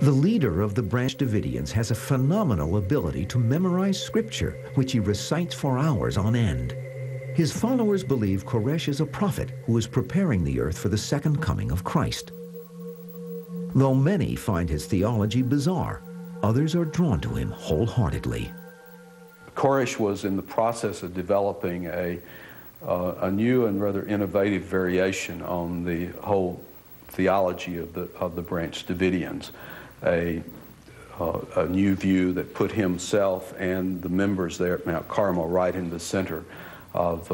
The leader of the branch Davidians has a phenomenal ability to memorize scripture, which he recites for hours on end. His followers believe Koresh is a prophet who is preparing the earth for the second coming of Christ. Though many find his theology bizarre, others are drawn to him wholeheartedly. Koresh was in the process of developing a new and rather innovative variation on the whole theology of the branch Davidians. A new view that put himself and the members there at Mount Carmel right in the center of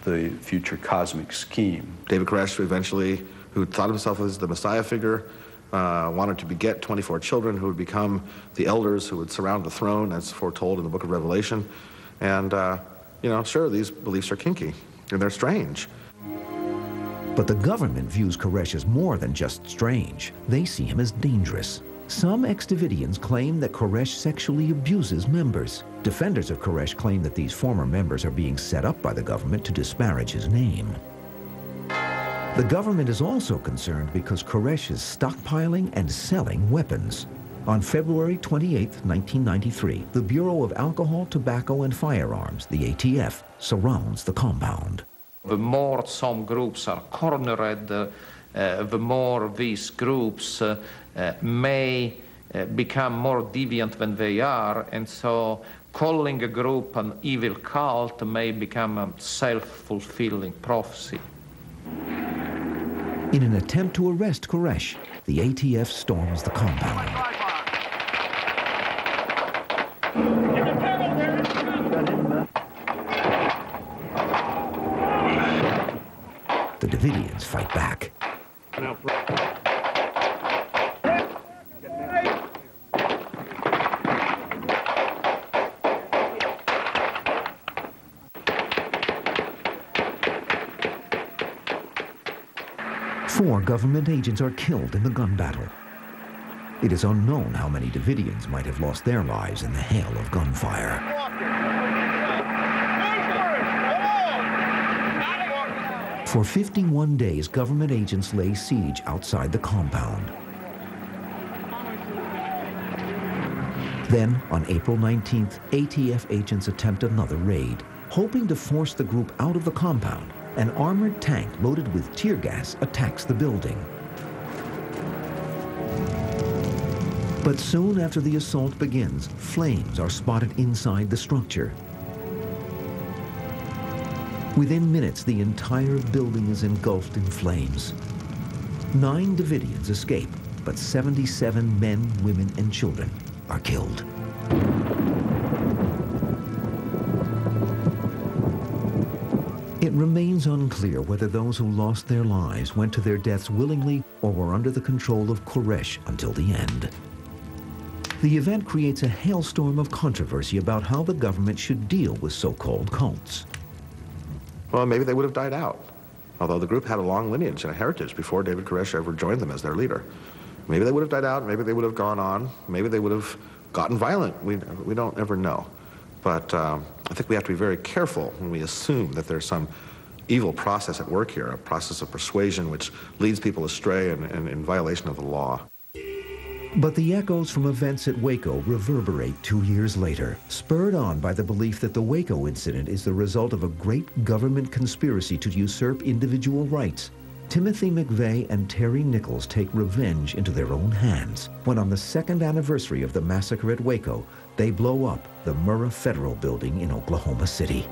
the future cosmic scheme. David Koresh eventually, who thought himself as the Messiah figure, wanted to beget 24 children who would become the elders who would surround the throne as foretold in the book of Revelation. And, you know, sure, these beliefs are kinky and they're strange. But the government views Koresh as more than just strange. They see him as dangerous. Some ex-Davidians claim that Koresh sexually abuses members. Defenders of Koresh claim that these former members are being set up by the government to disparage his name. The government is also concerned because Koresh is stockpiling and selling weapons. On February 28, 1993, the Bureau of Alcohol, Tobacco, and Firearms, the ATF, surrounds the compound. The more some groups are cornered, the more these groups may become more deviant than they are, and so calling a group an evil cult may become a self-fulfilling prophecy. In an attempt to arrest Koresh, the ATF storms the compound. The Davidians fight back. 4 government agents are killed in the gun battle. It is unknown how many Davidians might have lost their lives in the hail of gunfire. For 51 days, government agents lay siege outside the compound. Then, on April 19th, ATF agents attempt another raid. Hoping to force the group out of the compound, an armored tank loaded with tear gas attacks the building. But soon after the assault begins, flames are spotted inside the structure. Within minutes, the entire building is engulfed in flames. 9 Davidians escape, but 77 men, women, and children are killed. It remains unclear whether those who lost their lives went to their deaths willingly or were under the control of Koresh until the end. The event creates a hailstorm of controversy about how the government should deal with so-called cults. Well, maybe they would have died out, although the group had a long lineage and a heritage before David Koresh ever joined them as their leader. Maybe they would have died out, maybe they would have gone on, maybe they would have gotten violent. We don't ever know. But I think we have to be very careful when we assume that there's some evil process at work here, a process of persuasion which leads people astray and in violation of the law. But the echoes from events at Waco reverberate 2 years later, spurred on by the belief that the Waco incident is the result of a great government conspiracy to usurp individual rights. Timothy McVeigh and Terry Nichols take revenge into their own hands when, on the 2nd anniversary of the massacre at Waco, they blow up the Murrah Federal Building in Oklahoma City.